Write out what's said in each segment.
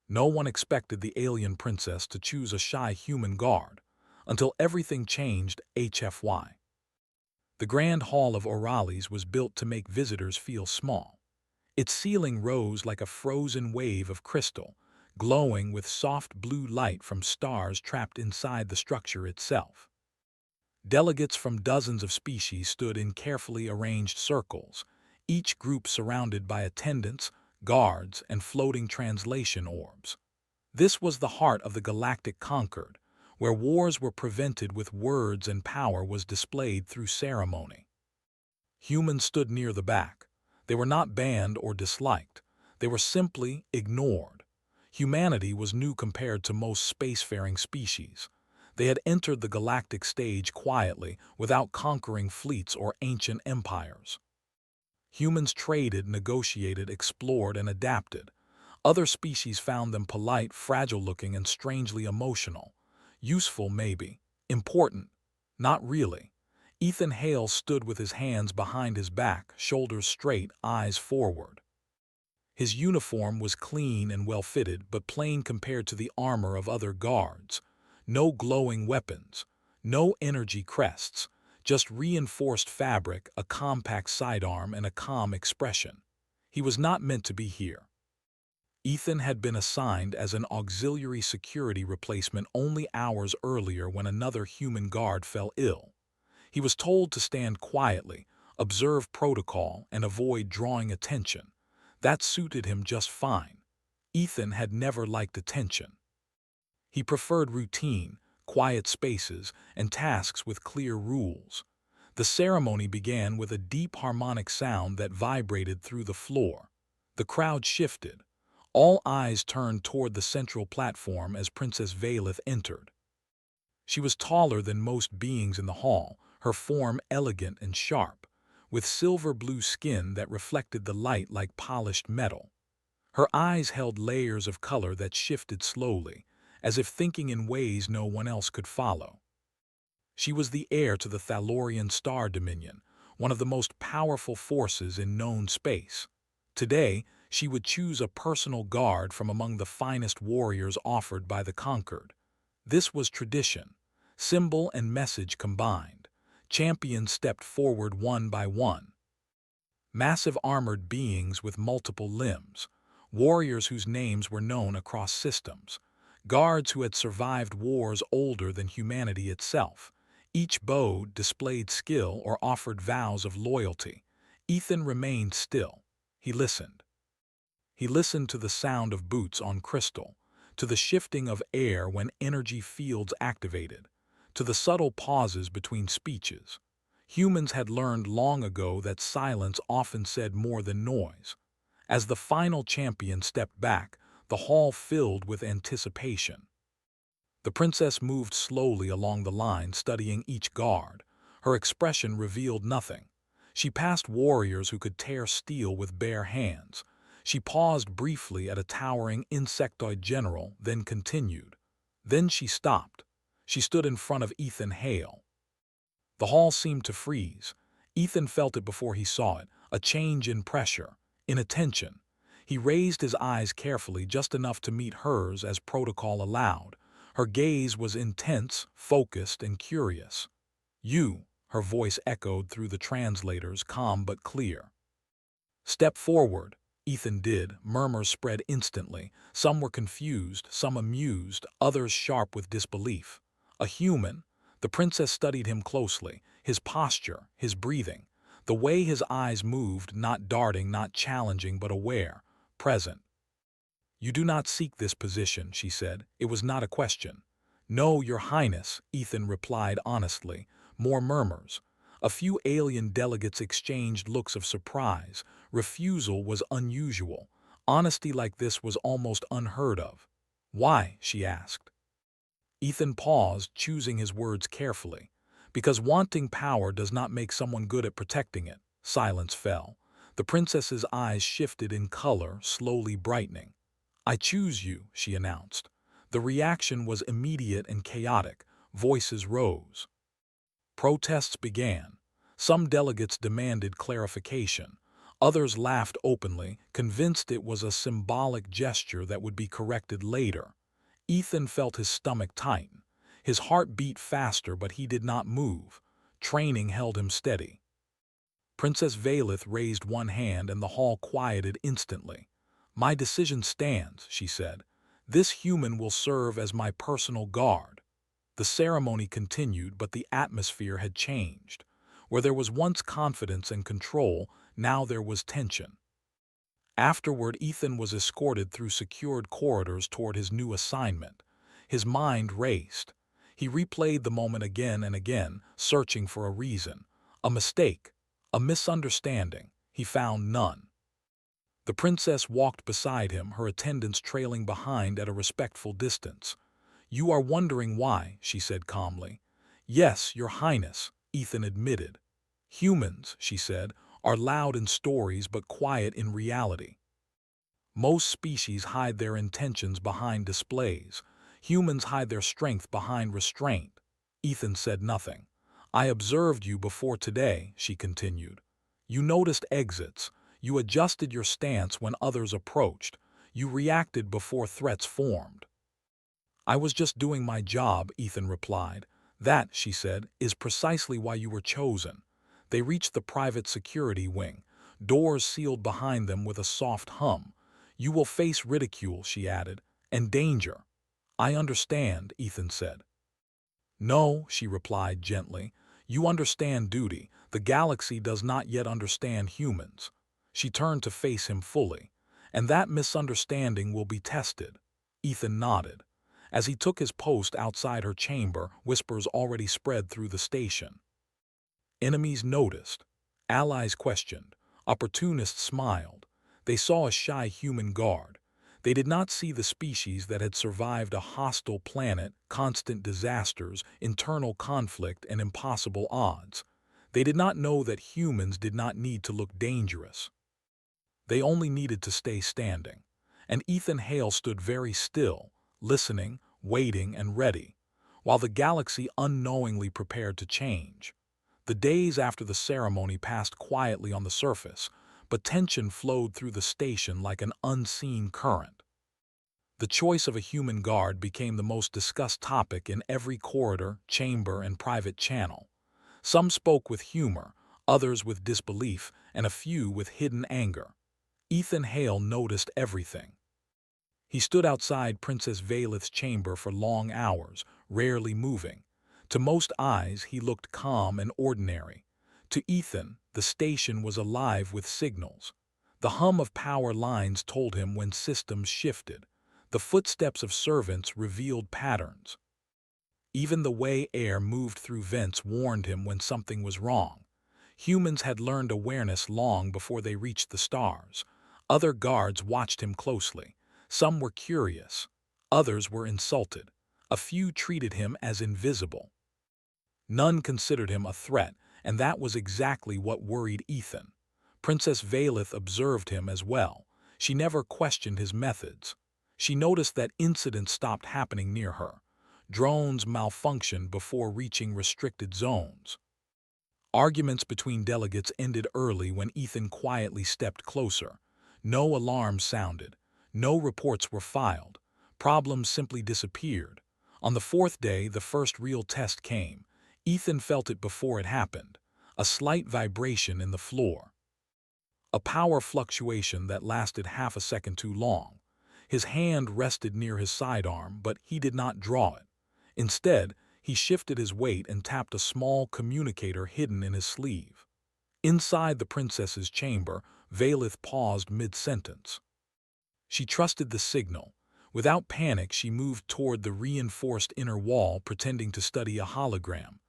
No one expected the alien princess to choose a shy human guard, until everything changed. HFY. The Grand Hall of Orales was built to make visitors feel small. Its ceiling rose like a frozen wave of crystal, glowing with soft blue light from stars trapped inside the structure itself. Delegates from dozens of species stood in carefully arranged circles, each group surrounded by attendants, guards, and floating translation orbs. This was the heart of the galactic concord, where wars were prevented with words and power was displayed through ceremony. Humans stood near the back. They were not banned or disliked. They were simply ignored. Humanity was new compared to most spacefaring species. They had entered the galactic stage quietly, without conquering fleets or ancient empires. Humans traded, negotiated, explored, and adapted. Other species found them polite, fragile-looking, and strangely emotional. Useful, maybe. Important. Not really. Ethan Hale stood with his hands behind his back, shoulders straight, eyes forward. His uniform was clean and well-fitted, but plain compared to the armor of other guards. No glowing weapons, no energy crests, just reinforced fabric, a compact sidearm, and a calm expression. He was not meant to be here. Ethan had been assigned as an auxiliary security replacement only hours earlier when another human guard fell ill. He was told to stand quietly, observe protocol, and avoid drawing attention. That suited him just fine. Ethan had never liked attention. He preferred routine, quiet spaces, and tasks with clear rules. The ceremony began with a deep harmonic sound that vibrated through the floor. The crowd shifted. All eyes turned toward the central platform as Princess Valeth entered. She was taller than most beings in the hall, her form elegant and sharp, with silver-blue skin that reflected the light like polished metal. Her eyes held layers of color that shifted slowly, as if thinking in ways no one else could follow. She was the heir to the Thalorian Star Dominion, one of the most powerful forces in known space. Today, she would choose a personal guard from among the finest warriors offered by the conquered. This was tradition, symbol and message combined. Champions stepped forward one by one. Massive armored beings with multiple limbs, warriors whose names were known across systems, guards who had survived wars older than humanity itself. Each bowed, displayed skill, or offered vows of loyalty. Ethan remained still. He listened. He listened to the sound of boots on crystal, to the shifting of air when energy fields activated, to the subtle pauses between speeches. Humans had learned long ago that silence often said more than noise. As the final champion stepped back, the hall filled with anticipation. The princess moved slowly along the line, studying each guard. Her expression revealed nothing. She passed warriors who could tear steel with bare hands. She paused briefly at a towering insectoid general, then continued. Then she stopped. She stood in front of Ethan Hale. The hall seemed to freeze. Ethan felt it before he saw it, a change in pressure, in attention. He raised his eyes carefully, just enough to meet hers as protocol allowed. Her gaze was intense, focused, and curious. "You," her voice echoed through the translators, calm but clear. "Step forward." Ethan did. Murmurs spread instantly. Some were confused, some amused, others sharp with disbelief. A human? The princess studied him closely, his posture, his breathing, the way his eyes moved, not darting, not challenging, but aware, present. "You do not seek this position," she said. It was not a question. "No, Your Highness," Ethan replied honestly. More murmurs. A few alien delegates exchanged looks of surprise. Refusal was unusual. Honesty like this was almost unheard of. "Why?" she asked. Ethan paused, choosing his words carefully. "Because wanting power does not make someone good at protecting it." Silence fell. The princess's eyes shifted in color, slowly brightening. "I choose you," she announced. The reaction was immediate and chaotic. Voices rose. Protests began. Some delegates demanded clarification. Others laughed openly, convinced it was a symbolic gesture that would be corrected later. Ethan felt his stomach tighten. His heart beat faster, but he did not move. Training held him steady. Princess Valith raised one hand and the hall quieted instantly. "My decision stands," she said. "This human will serve as my personal guard." The ceremony continued, but the atmosphere had changed. Where there was once confidence and control, now there was tension. Afterward, Ethan was escorted through secured corridors toward his new assignment. His mind raced. He replayed the moment again and again, searching for a reason. A mistake. A misunderstanding. He found none. The princess walked beside him, her attendants trailing behind at a respectful distance. "You are wondering why," she said calmly. "Yes, Your Highness," Ethan admitted. "Humans," she said, "are loud in stories but quiet in reality. Most species hide their intentions behind displays. Humans hide their strength behind restraint." Ethan said nothing. "I observed you before today," she continued. "You noticed exits. You adjusted your stance when others approached. You reacted before threats formed." "I was just doing my job," Ethan replied. "That," she said, "is precisely why you were chosen." They reached the private security wing. Doors sealed behind them with a soft hum. "You will face ridicule," she added, "and danger." "I understand," Ethan said. "No," she replied gently. "You understand duty. The galaxy does not yet understand humans." She turned to face him fully. "And that misunderstanding will be tested." Ethan nodded. As he took his post outside her chamber, whispers already spread through the station. Enemies noticed. Allies questioned. Opportunists smiled. They saw a shy human guard. They did not see the species that had survived a hostile planet, constant disasters, internal conflict, and impossible odds. They did not know that humans did not need to look dangerous. They only needed to stay standing. And Ethan Hale stood very still, listening, waiting, and ready, while the galaxy unknowingly prepared to change. The days after the ceremony passed quietly on the surface, but tension flowed through the station like an unseen current. The choice of a human guard became the most discussed topic in every corridor, chamber, and private channel. Some spoke with humor, others with disbelief, and a few with hidden anger. Ethan Hale noticed everything. He stood outside Princess Valith's chamber for long hours, rarely moving. To most eyes, he looked calm and ordinary. To Ethan, the station was alive with signals. The hum of power lines told him when systems shifted. The footsteps of servants revealed patterns. Even the way air moved through vents warned him when something was wrong. Humans had learned awareness long before they reached the stars. Other guards watched him closely. Some were curious. Others were insulted. A few treated him as invisible. None considered him a threat, and that was exactly what worried Ethan. Princess Valith observed him as well. She never questioned his methods. She noticed that incidents stopped happening near her. Drones malfunctioned before reaching restricted zones. Arguments between delegates ended early when Ethan quietly stepped closer. No alarms sounded. No reports were filed. Problems simply disappeared. On the fourth day, the first real test came. Ethan felt it before it happened. A slight vibration in the floor. A power fluctuation that lasted half a second too long. His hand rested near his sidearm, but he did not draw it. Instead, he shifted his weight and tapped a small communicator hidden in his sleeve. Inside the princess's chamber, Valith paused mid-sentence. She trusted the signal. Without panic, she moved toward the reinforced inner wall, pretending to study a hologram.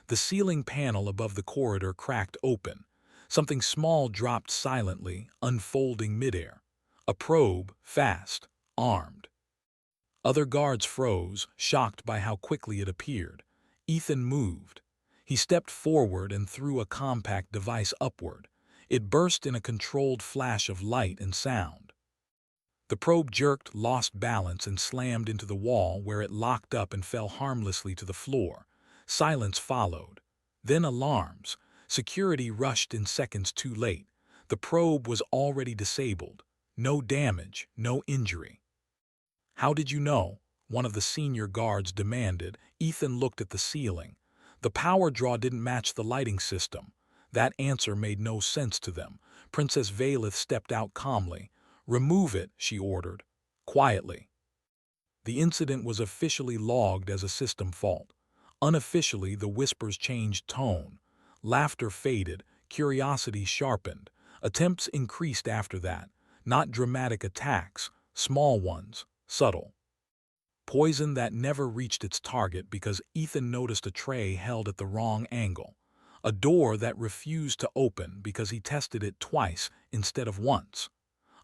The ceiling panel above the corridor cracked open. Something small dropped silently, unfolding midair. A probe, fast, armed. Other guards froze, shocked by how quickly it appeared. Ethan moved. He stepped forward and threw a compact device upward. It burst in a controlled flash of light and sound. The probe jerked, lost balance, and slammed into the wall, where it locked up and fell harmlessly to the floor. Silence followed. Then alarms. Security rushed in seconds too late. The probe was already disabled. No damage, no injury. "How did you know?" one of the senior guards demanded. Ethan looked at the ceiling. The power draw didn't match the lighting system. That answer made no sense to them. Princess Valith stepped out calmly. "Remove it," she ordered, quietly. The incident was officially logged as a system fault. Unofficially, the whispers changed tone. Laughter faded, curiosity sharpened. Attempts increased after that. Not dramatic attacks, small ones, subtle. Poison that never reached its target because Ethan noticed a tray held at the wrong angle. A door that refused to open because he tested it twice instead of once.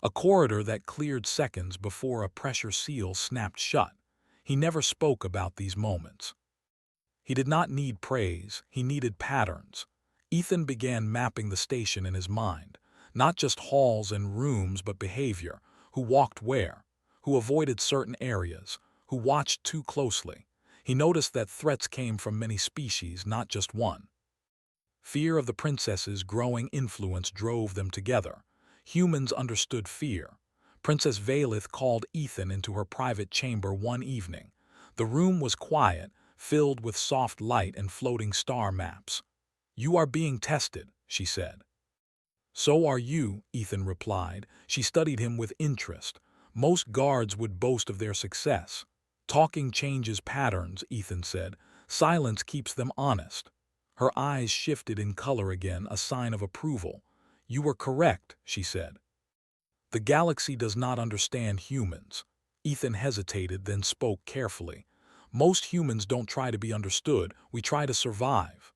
A corridor that cleared seconds before a pressure seal snapped shut. He never spoke about these moments. He did not need praise, he needed patterns. Ethan began mapping the station in his mind. Not just halls and rooms, but behavior. Who walked where? Who avoided certain areas? Who watched too closely? He noticed that threats came from many species, not just one. Fear of the princess's growing influence drove them together. Humans understood fear. Princess Valith called Ethan into her private chamber one evening. The room was quiet, filled with soft light and floating star maps. "You are being tested," she said. "So are you," Ethan replied. She studied him with interest. Most guards would boast of their success. "Talking changes patterns," Ethan said. "Silence keeps them honest." Her eyes shifted in color again, a sign of approval. "You were correct," she said. "The galaxy does not understand humans." Ethan hesitated, then spoke carefully. "Most humans don't try to be understood, we try to survive."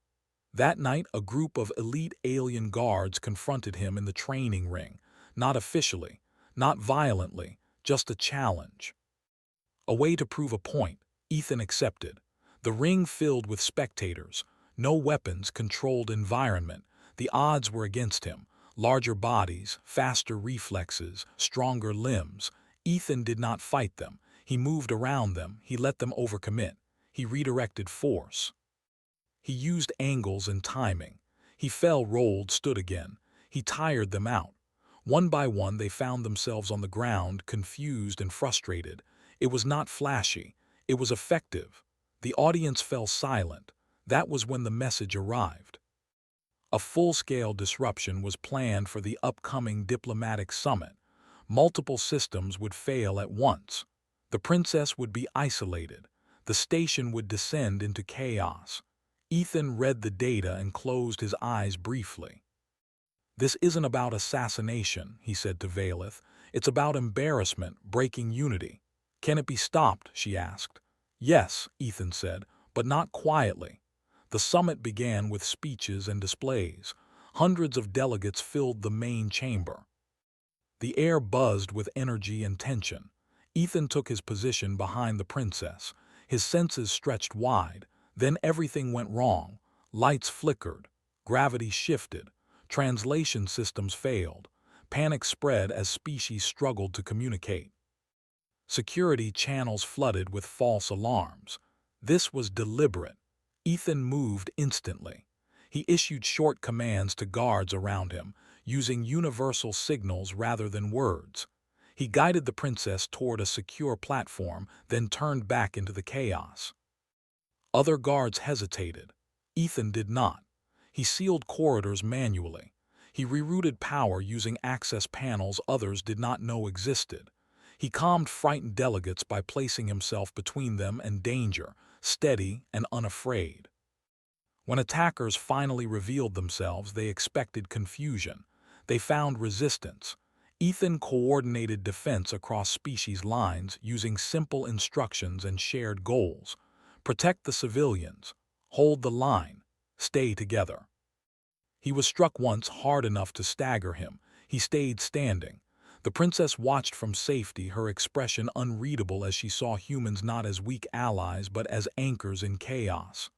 That night, a group of elite alien guards confronted him in the training ring. Not officially, not violently, just a challenge. A way to prove a point. Ethan accepted. The ring filled with spectators. No weapons, controlled environment. The odds were against him. Larger bodies, faster reflexes, stronger limbs. Ethan did not fight them. He moved around them. He let them overcommit. He redirected force. He used angles and timing. He fell, rolled, stood again. He tired them out. One by one, they found themselves on the ground, confused and frustrated. It was not flashy. It was effective. The audience fell silent. That was when the message arrived. A full-scale disruption was planned for the upcoming diplomatic summit. Multiple systems would fail at once. The princess would be isolated. The station would descend into chaos. Ethan read the data and closed his eyes briefly. "This isn't about assassination," he said to Valith. "It's about embarrassment, breaking unity." "Can it be stopped?" she asked. "Yes," Ethan said, "but not quietly." The summit began with speeches and displays. Hundreds of delegates filled the main chamber. The air buzzed with energy and tension. Ethan took his position behind the princess. His senses stretched wide. Then everything went wrong. Lights flickered. Gravity shifted. Translation systems failed. Panic spread as species struggled to communicate. Security channels flooded with false alarms. This was deliberate. Ethan moved instantly. He issued short commands to guards around him, using universal signals rather than words. He guided the princess toward a secure platform, then turned back into the chaos. Other guards hesitated. Ethan did not. He sealed corridors manually. He rerouted power using access panels others did not know existed. He calmed frightened delegates by placing himself between them and danger, steady and unafraid. When attackers finally revealed themselves, they expected confusion. They found resistance. Ethan coordinated defense across species lines using simple instructions and shared goals. Protect the civilians. Hold the line. Stay together. He was struck once hard enough to stagger him. He stayed standing. The princess watched from safety, her expression unreadable as she saw humans not as weak allies but as anchors in chaos.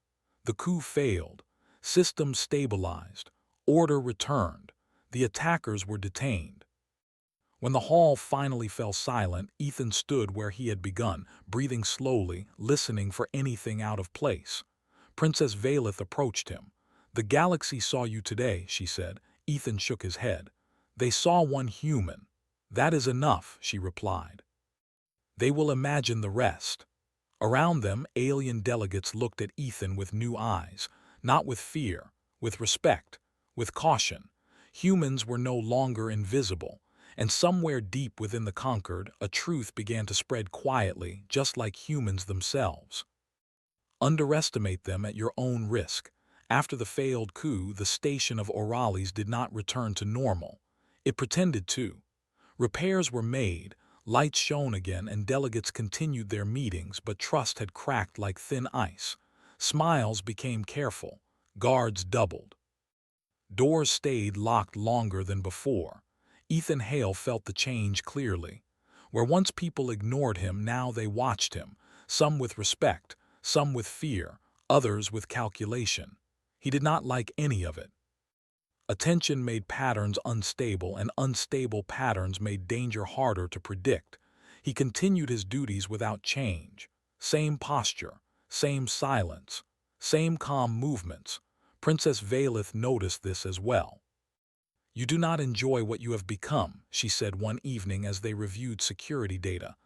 The coup failed. Systems stabilized. Order returned. The attackers were detained. When the hall finally fell silent, Ethan stood where he had begun, breathing slowly, listening for anything out of place. Princess Valith approached him. "The galaxy saw you today," she said. Ethan shook his head. They saw one human. That is enough, she replied. They will imagine the rest. Around them, alien delegates looked at Ethan with new eyes, not with fear, with respect, with caution. Humans were no longer invisible, and somewhere deep within the conquered, a truth began to spread quietly, just like humans themselves. Underestimate them at your own risk. After the failed coup, the station of Orales did not return to normal. It pretended to. Repairs were made, lights shone again, and delegates continued their meetings, but trust had cracked like thin ice. Smiles became careful. Guards doubled. Doors stayed locked longer than before. Ethan Hale felt the change clearly. Where once people ignored him, now they watched him, some with respect, some with fear, others with calculation. He did not like any of it. Attention made patterns unstable, and unstable patterns made danger harder to predict. He continued his duties without change. Same posture, same silence, same calm movements. Princess Valeth noticed this as well. "You do not enjoy what you have become," she said one evening as they reviewed security data.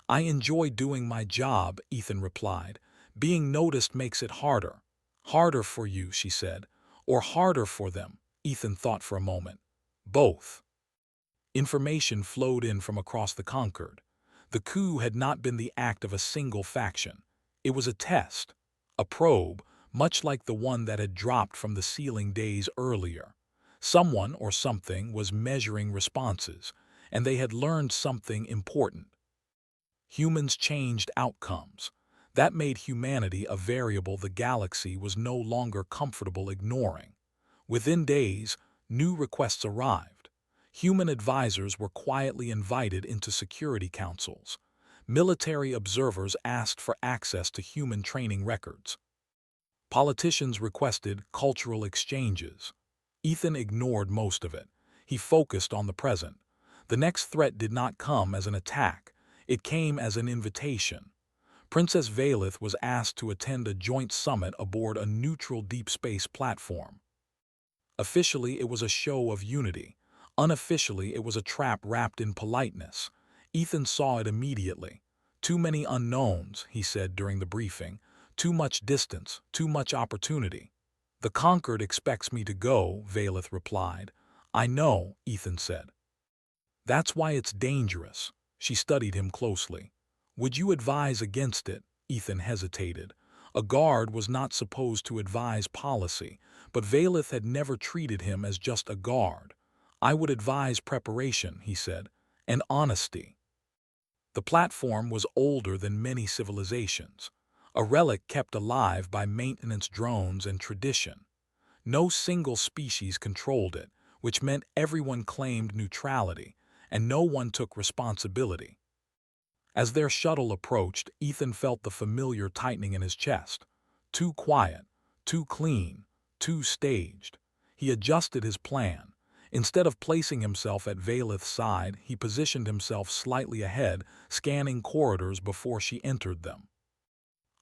"I enjoy doing my job," Ethan replied. "Being noticed makes it harder." "Harder for you," she said. "Or harder for them?" Ethan thought for a moment. "Both." Information flowed in from across the Concord. The coup had not been the act of a single faction. It was a test, a probe, much like the one that had dropped from the ceiling days earlier. Someone or something was measuring responses, and they had learned something important. Humans changed outcomes. That made humanity a variable the galaxy was no longer comfortable ignoring. Within days, new requests arrived. Human advisors were quietly invited into security councils. Military observers asked for access to human training records. Politicians requested cultural exchanges. Ethan ignored most of it. He focused on the present. The next threat did not come as an attack. It came as an invitation. Princess Valeth was asked to attend a joint summit aboard a neutral deep space platform. Officially, it was a show of unity. Unofficially, it was a trap wrapped in politeness. Ethan saw it immediately. "Too many unknowns," he said during the briefing. "Too much distance, too much opportunity." "The Conquered expects me to go," Valeth replied. "I know," Ethan said. "That's why it's dangerous." She studied him closely. "Would you advise against it?" Ethan hesitated. A guard was not supposed to advise policy, but Valeth had never treated him as just a guard. "I would advise preparation," he said, "and honesty." The platform was older than many civilizations, a relic kept alive by maintenance drones and tradition. No single species controlled it, which meant everyone claimed neutrality, and no one took responsibility. As their shuttle approached, Ethan felt the familiar tightening in his chest. Too quiet, too clean, too staged. He adjusted his plan. Instead of placing himself at Valeth's side, he positioned himself slightly ahead, scanning corridors before she entered them.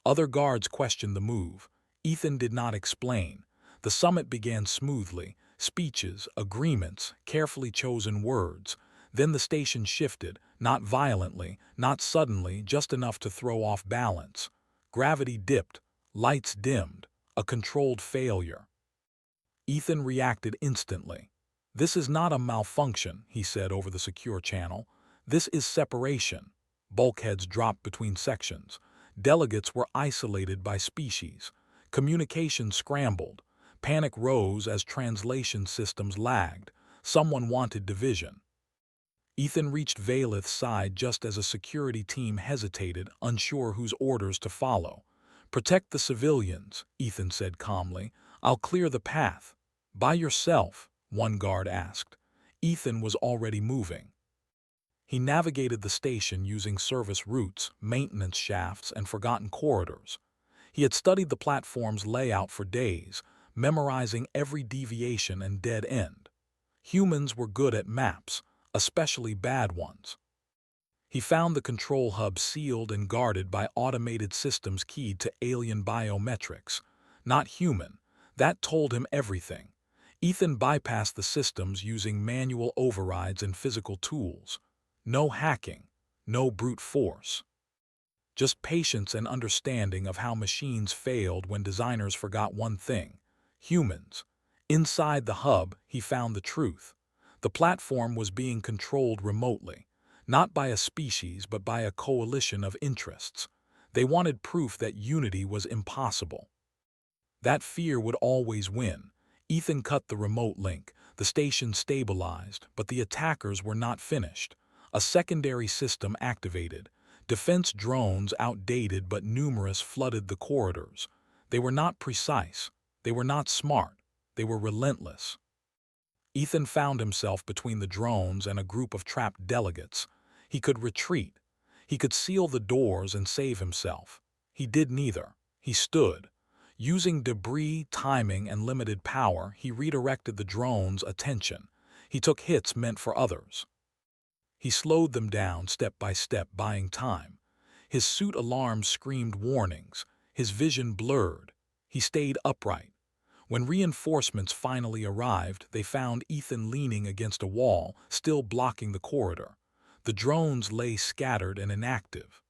Other guards questioned the move. Ethan did not explain. The summit began smoothly, speeches, agreements, carefully chosen words. Then the station shifted, not violently, not suddenly, just enough to throw off balance. Gravity dipped, lights dimmed, a controlled failure. Ethan reacted instantly. "This is not a malfunction," he said over the secure channel. "This is separation." Bulkheads dropped between sections. Delegates were isolated by species. Communication scrambled. Panic rose as translation systems lagged. Someone wanted division. Ethan reached Valeth's side just as a security team hesitated, unsure whose orders to follow. "Protect the civilians," Ethan said calmly. "I'll clear the path." "By yourself?" one guard asked. Ethan was already moving. He navigated the station using service routes, maintenance shafts, and forgotten corridors. He had studied the platform's layout for days, memorizing every deviation and dead end. Humans were good at maps, especially bad ones. He found the control hub sealed and guarded by automated systems keyed to alien biometrics. Not human. That told him everything. Ethan bypassed the systems using manual overrides and physical tools. No hacking, no brute force. Just patience and understanding of how machines failed when designers forgot one thing: humans. Inside the hub, he found the truth. The platform was being controlled remotely, not by a species but by a coalition of interests. They wanted proof that unity was impossible. That fear would always win. Ethan cut the remote link. The station stabilized, but the attackers were not finished. A secondary system activated. Defense drones, outdated but numerous, flooded the corridors. They were not precise. They were not smart. They were relentless. Ethan found himself between the drones and a group of trapped delegates. He could retreat. He could seal the doors and save himself. He did neither. He stood. Using debris, timing, and limited power, he redirected the drones' attention. He took hits meant for others. He slowed them down step by step, buying time. His suit alarms screamed warnings. His vision blurred. He stayed upright. When reinforcements finally arrived, they found Ethan leaning against a wall, still blocking the corridor. The drones lay scattered and inactive.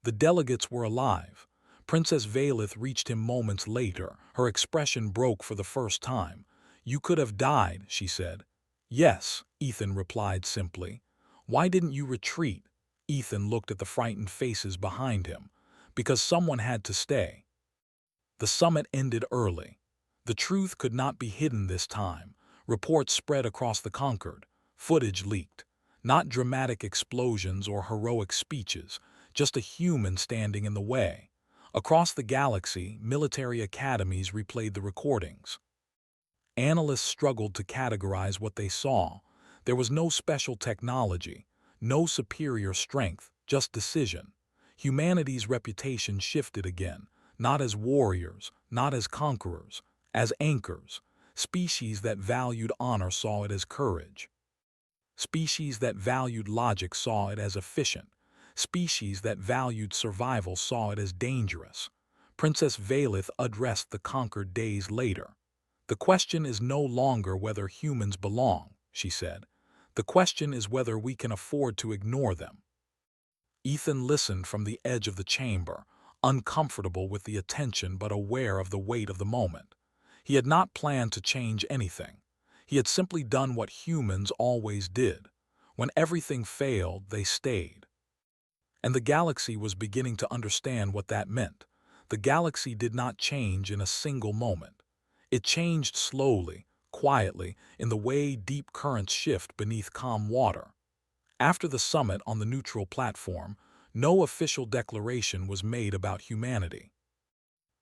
The delegates were alive. Princess Valith reached him moments later. Her expression broke for the first time. "You could have died," she said. "Yes," Ethan replied simply. "Why didn't you retreat?" Ethan looked at the frightened faces behind him. "Because someone had to stay." The summit ended early. The truth could not be hidden this time. Reports spread across the Concord. Footage leaked. Not dramatic explosions or heroic speeches, just a human standing in the way. Across the galaxy, military academies replayed the recordings. Analysts struggled to categorize what they saw. There was no special technology, no superior strength, just decision. Humanity's reputation shifted again, not as warriors, not as conquerors, as anchors. Species that valued honor saw it as courage. Species that valued logic saw it as efficient. Species that valued survival saw it as dangerous. Princess Valith addressed the conquered days later. "The question is no longer whether humans belong," she said. "The question is whether we can afford to ignore them." Ethan listened from the edge of the chamber, uncomfortable with the attention but aware of the weight of the moment. He had not planned to change anything. He had simply done what humans always did. When everything failed, they stayed. And the galaxy was beginning to understand what that meant. The galaxy did not change in a single moment. It changed slowly, quietly, in the way deep currents shift beneath calm water. After the summit on the neutral platform, no official declaration was made about humanity.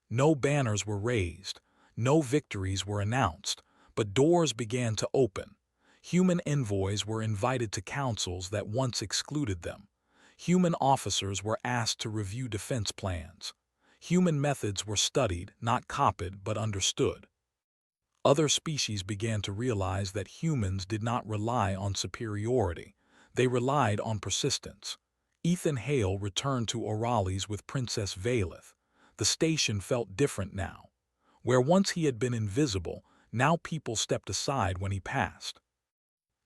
No banners were raised, no victories were announced, but doors began to open. Human envoys were invited to councils that once excluded them. Human officers were asked to review defense plans. Human methods were studied, not copied, but understood. Other species began to realize that humans did not rely on superiority. They relied on persistence. Ethan Hale returned to Orales with Princess Valith. The station felt different now. Where once he had been invisible, now people stepped aside when he passed.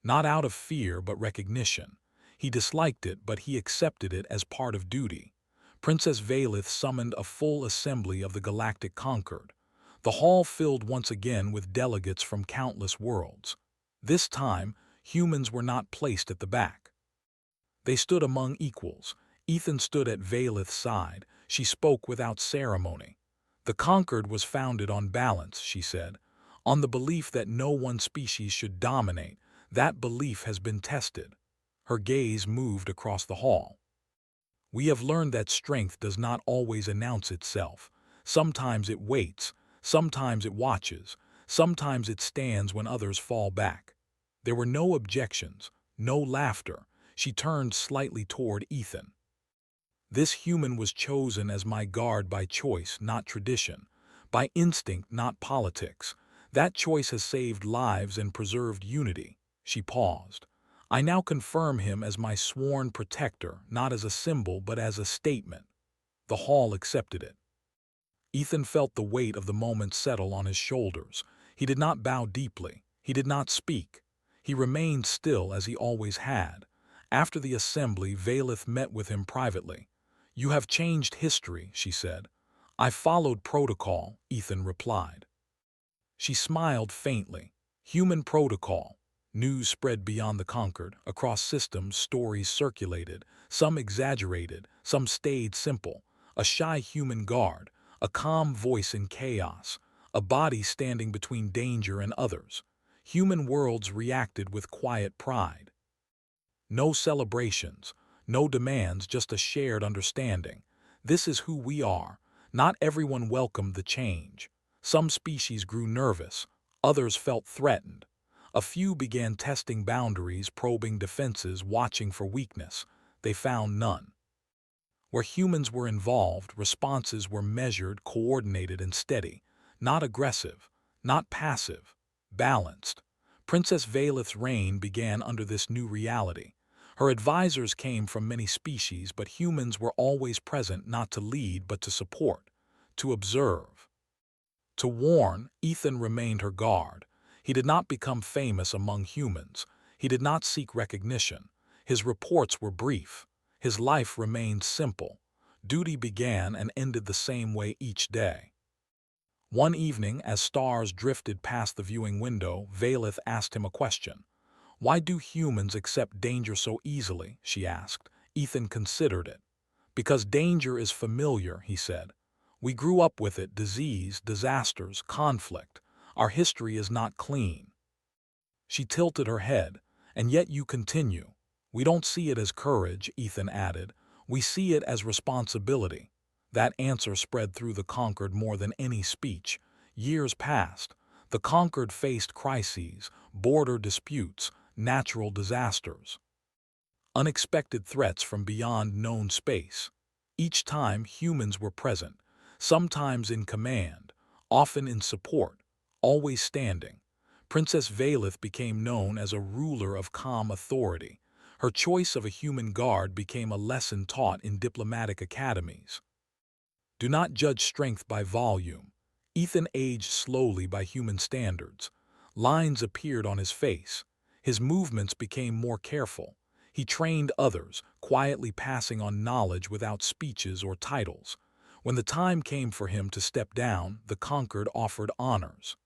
Not out of fear but recognition. He disliked it, but he accepted it as part of duty. Princess Valith summoned a full assembly of the Galactic Concord. The hall filled once again with delegates from countless worlds. This time, humans were not placed at the back. They stood among equals. Ethan stood at Valith's side. She spoke without ceremony. "The Concord was founded on balance," she said, "on the belief that no one species should dominate. That belief has been tested." Her gaze moved across the hall. "We have learned that strength does not always announce itself. Sometimes it waits, sometimes it watches, sometimes it stands when others fall back." There were no objections, no laughter. She turned slightly toward Ethan. "This human was chosen as my guard by choice, not tradition, by instinct, not politics. That choice has saved lives and preserved unity." She paused. "I now confirm him as my sworn protector, not as a symbol but as a statement." The hall accepted it. Ethan felt the weight of the moment settle on his shoulders. He did not bow deeply. He did not speak. He remained still as he always had. After the assembly, Valeth met with him privately. "You have changed history," she said. "I followed protocol," Ethan replied. She smiled faintly. Human protocol. News spread beyond the conquered. Across systems, stories circulated. Some exaggerated, some stayed simple. A shy human guard, a calm voice in chaos, a body standing between danger and others. Human worlds reacted with quiet pride. No celebrations, no demands, just a shared understanding. This is who we are. Not everyone welcomed the change. Some species grew nervous, others felt threatened. A few began testing boundaries, probing defenses, watching for weakness. They found none. Where humans were involved, responses were measured, coordinated, and steady. Not aggressive, not passive, balanced. Princess Valeth's reign began under this new reality. Her advisors came from many species, but humans were always present, not to lead but to support, to observe. To warn, Ethan remained her guard. He did not become famous among humans. He did not seek recognition. His reports were brief. His life remained simple. Duty began and ended the same way each day. One evening, as stars drifted past the viewing window, Valeth asked him a question. "Why do humans accept danger so easily?" she asked. Ethan considered it. "Because danger is familiar," he said. "We grew up with it, disease, disasters, conflict. Our history is not clean." She tilted her head. "And yet you continue." "We don't see it as courage," Ethan added. "We see it as responsibility." That answer spread through the conquered more than any speech. Years passed. The conquered faced crises, border disputes, natural disasters, unexpected threats from beyond known space. Each time, humans were present, sometimes in command, often in support, always standing. Princess Valeth became known as a ruler of calm authority. Her choice of a human guard became a lesson taught in diplomatic academies. Do not judge strength by volume. Ethan aged slowly by human standards. Lines appeared on his face. His movements became more careful. He trained others, quietly passing on knowledge without speeches or titles. When the time came for him to step down, the conquered offered honors.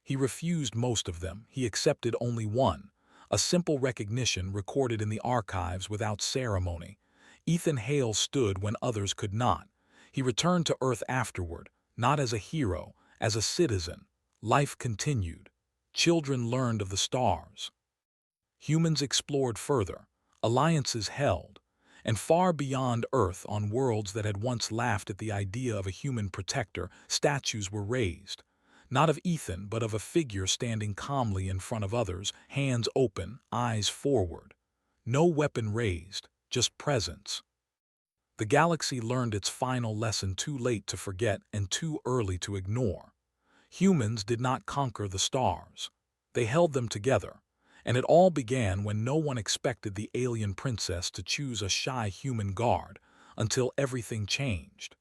He refused most of them. He accepted only one, a simple recognition recorded in the archives without ceremony. Ethan Hale stood when others could not. He returned to Earth afterward, not as a hero, as a citizen. Life continued. Children learned of the stars. Humans explored further. Alliances held. And far beyond Earth, on worlds that had once laughed at the idea of a human protector, statues were raised. Not of Ethan, but of a figure standing calmly in front of others, hands open, eyes forward. No weapon raised, just presence. The galaxy learned its final lesson too late to forget and too early to ignore. Humans did not conquer the stars. They held them together. And it all began when no one expected the alien princess to choose a shy human guard, until everything changed.